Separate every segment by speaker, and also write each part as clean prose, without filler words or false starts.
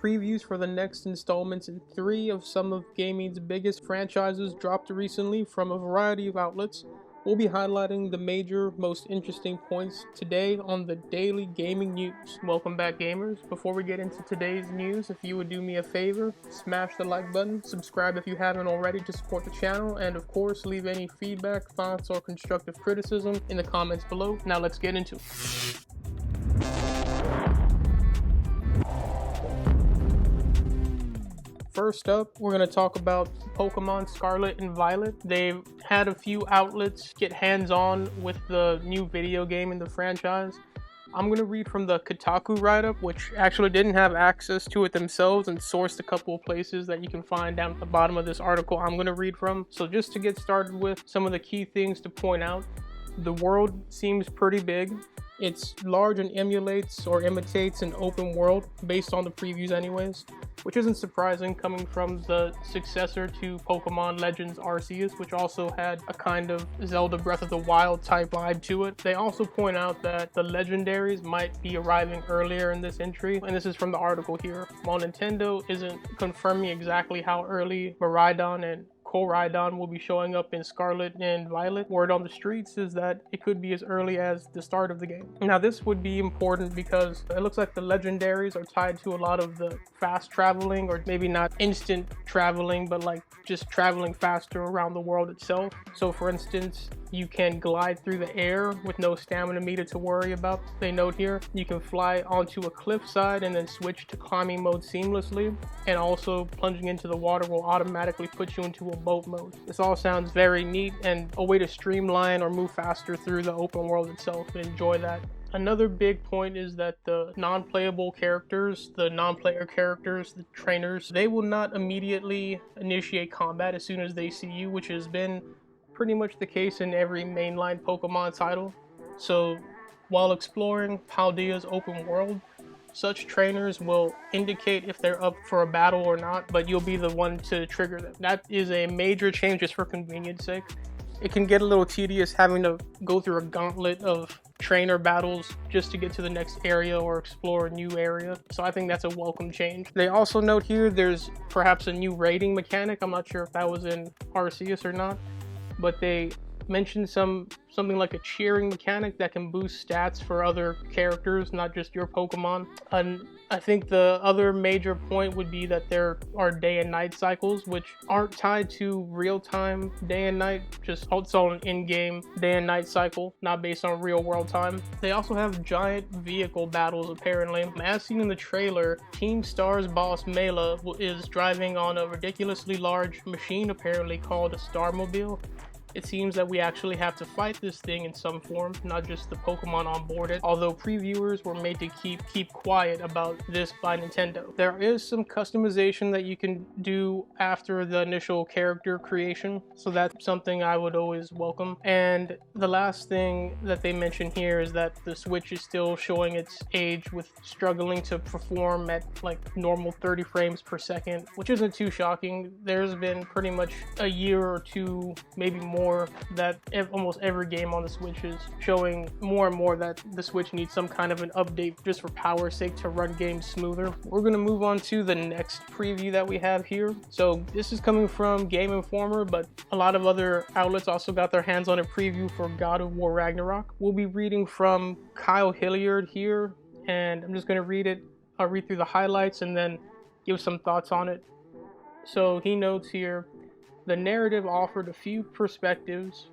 Speaker 1: previews for the next installments in 3 of some of gaming's biggest franchises dropped recently from a variety of outlets. We'll be highlighting the major, most interesting points today on the Daily Gaming News. Welcome back, gamers. Before we get into today's news, if you would do me a favor, smash the like button, subscribe if you haven't already to support the channel, and of course, leave any feedback, thoughts, or constructive criticism in the comments below. Now let's get into it. First up, we're going to talk about Pokemon Scarlet and Violet. They've had a few outlets get hands-on with the new video game in the franchise. I'm going to read from the Kotaku write-up, which actually didn't have access to it themselves and sourced a couple of places that you can find down at the bottom of this article I'm going to read from. So just to get started with some of the key things to point out, the world seems pretty big. It's large and emulates or imitates an open world based on the previews anyways, which isn't surprising coming from the successor to Pokemon Legends Arceus, which also had a kind of Zelda Breath of the Wild type vibe to it. They also point out that the legendaries might be arriving earlier in this entry, and this is from the article here. While Nintendo isn't confirming exactly how early Miraidon and Koraidon will be showing up in Scarlet and Violet, word on the streets is that it could be as early as the start of the game. Now this would be important because it looks like the legendaries are tied to a lot of the fast traveling, or maybe not instant traveling, but like just traveling faster around the world itself. So for instance, you can glide through the air with no stamina meter to worry about. They note here, you can fly onto a cliffside and then switch to climbing mode seamlessly, and also plunging into the water will automatically put you into a boat mode. This all sounds very neat and a way to streamline or move faster through the open world itself, and enjoy that. Another big point is that the non-playable characters, the non-player characters, the trainers, they will not immediately initiate combat as soon as they see you, which has been pretty much the case in every mainline Pokemon title. So while exploring Paldea's open world, such trainers will indicate if they're up for a battle or not, but you'll be the one to trigger them. That is a major change just for convenience sake. It can get a little tedious having to go through a gauntlet of trainer battles just to get to the next area or explore a new area. So I think that's a welcome change. They also note here there's perhaps a new raiding mechanic. I'm not sure if that was in Arceus or not, but they mentioned something like a cheering mechanic that can boost stats for other characters, not just your Pokemon. And I think the other major point would be that there are day and night cycles, which aren't tied to real-time day and night, just it's all an in-game day and night cycle, not based on real-world time. They also have giant vehicle battles, apparently. As seen in the trailer, Team Star's boss Mela is driving on a ridiculously large machine, apparently called a Starmobile. It seems that we actually have to fight this thing in some form, not just the Pokemon on board it, although previewers were made to keep quiet about this by Nintendo. There is some customization that you can do after the initial character creation, so that's something I would always welcome. And the last thing that they mention here is that the Switch is still showing its age, with struggling to perform at like normal 30 frames per second, which isn't too shocking. There's been pretty much a year or two, maybe more, that almost every game on the Switch is showing more and more that the Switch needs some kind of an update just for power's sake to run games smoother. We're going to move on to the next preview that we have here. So this is coming from Game Informer, but a lot of other outlets also got their hands on a preview for God of War Ragnarok. We'll be reading from Kyle Hilliard here, and I'm just going to read it. I'll read through the highlights and then give some thoughts on it. So he notes here, the narrative offered a few perspectives.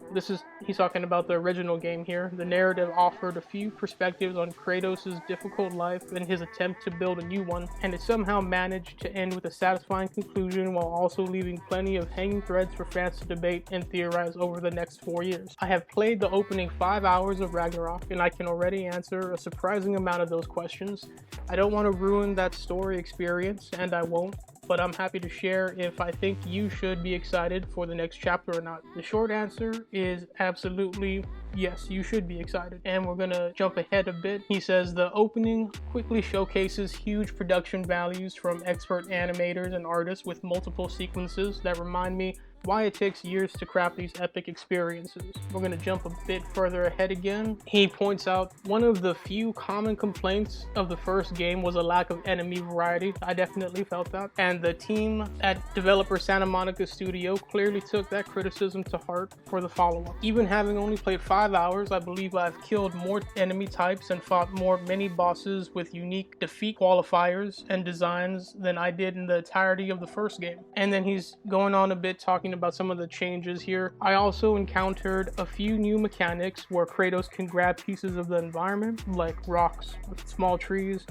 Speaker 1: He's talking about the original game here. The narrative offered a few perspectives on Kratos' difficult life and his attempt to build a new one, and it somehow managed to end with a satisfying conclusion while also leaving plenty of hanging threads for fans to debate and theorize over the next 4 years. I have played the opening 5 hours of Ragnarok, and I can already answer a surprising amount of those questions. I don't want to ruin that story experience, and I won't, but I'm happy to share if I think you should be excited for the next chapter or not. The short answer is absolutely yes, you should be excited. And we're gonna jump ahead a bit. He says the opening quickly showcases huge production values from expert animators and artists with multiple sequences that remind me why it takes years to craft these epic experiences. We're going to jump a bit further ahead again. He points out one of the few common complaints of the first game was a lack of enemy variety. I definitely felt that. And the team at developer Santa Monica Studio clearly took that criticism to heart for the follow-up. Even having only played 5 hours, I believe I've killed more enemy types and fought more mini-bosses with unique defeat qualifiers and designs than I did in the entirety of the first game. And then he's going on a bit talking about some of the changes here. I also encountered a few new mechanics where Kratos can grab pieces of the environment, like rocks, small trees,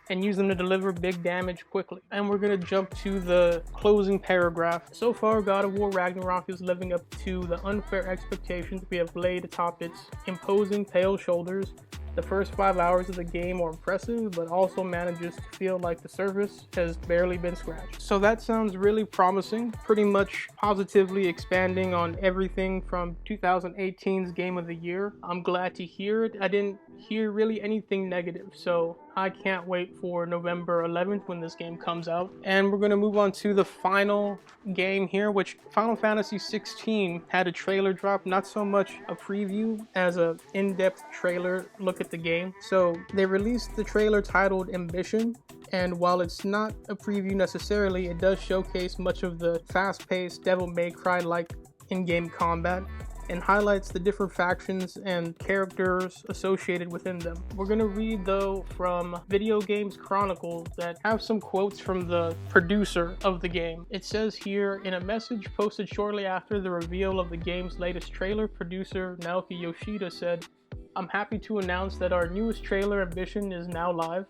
Speaker 1: and use them to deliver big damage quickly. And we're gonna jump to the closing paragraph. So far, God of War Ragnarok is living up to the unfair expectations we have laid atop its imposing pale shoulders. The first 5 hours of the game are impressive, but also manages to feel like the surface has barely been scratched. So that sounds really promising, pretty much positively expanding on everything from 2018's Game of the Year. I'm glad to hear it. I didn't hear really anything negative, so I can't wait for November 11th when this game comes out. And we're gonna move on to the final game here, which Final Fantasy 16 had a trailer drop, not so much a preview as a in-depth trailer look at the game. So they released the trailer titled Ambition, and while it's not a preview necessarily, it does showcase much of the fast-paced Devil May Cry-like in-game combat and highlights the different factions and characters associated within them. We're gonna read though from Video Games Chronicle that have some quotes from the producer of the game. It says here, in a message posted shortly after the reveal of the game's latest trailer, producer Naoki Yoshida said, "I'm happy to announce that our newest trailer, Ambition, is now live.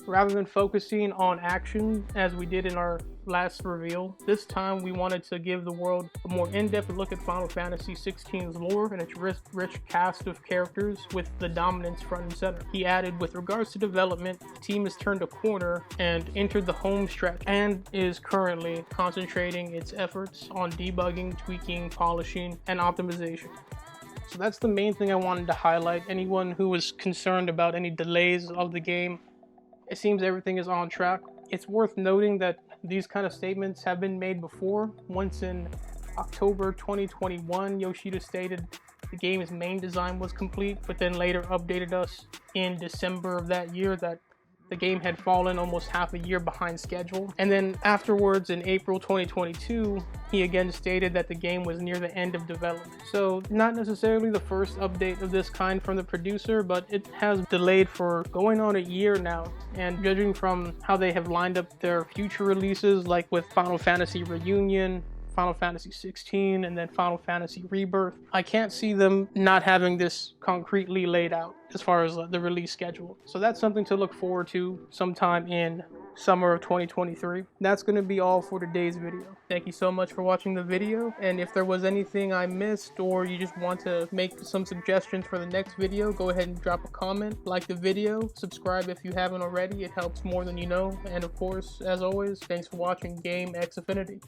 Speaker 1: Rather than focusing on action as we did in our last reveal, this time we wanted to give the world a more in-depth look at Final Fantasy XVI's lore and its rich cast of characters with the dominance front and center." He added, "With regards to development, the team has turned a corner and entered the home stretch and is currently concentrating its efforts on debugging, tweaking, polishing, and optimization." So that's the main thing I wanted to highlight. Anyone who was concerned about any delays of the game, it seems everything is on track. It's worth noting that these kind of statements have been made before. Once in October 2021, Yoshida stated the game's main design was complete, but then later updated us in December of that year that the game had fallen almost half a year behind schedule. And then afterwards in April 2022, he again stated that the game was near the end of development. So not necessarily the first update of this kind from the producer, but it has delayed for going on a year now. And judging from how they have lined up their future releases, like with Final Fantasy Reunion, Final Fantasy 16, and then Final Fantasy Rebirth, I can't see them not having this concretely laid out as far as the release schedule. So that's something to look forward to sometime in summer of 2023. That's going to be all for today's video. Thank you so much for watching the video, and if there was anything I missed or you just want to make some suggestions for the next video, go ahead and drop a comment, like the video, subscribe if you haven't already. It helps more than you know. And of course, as always, thanks for watching Game X Affinity.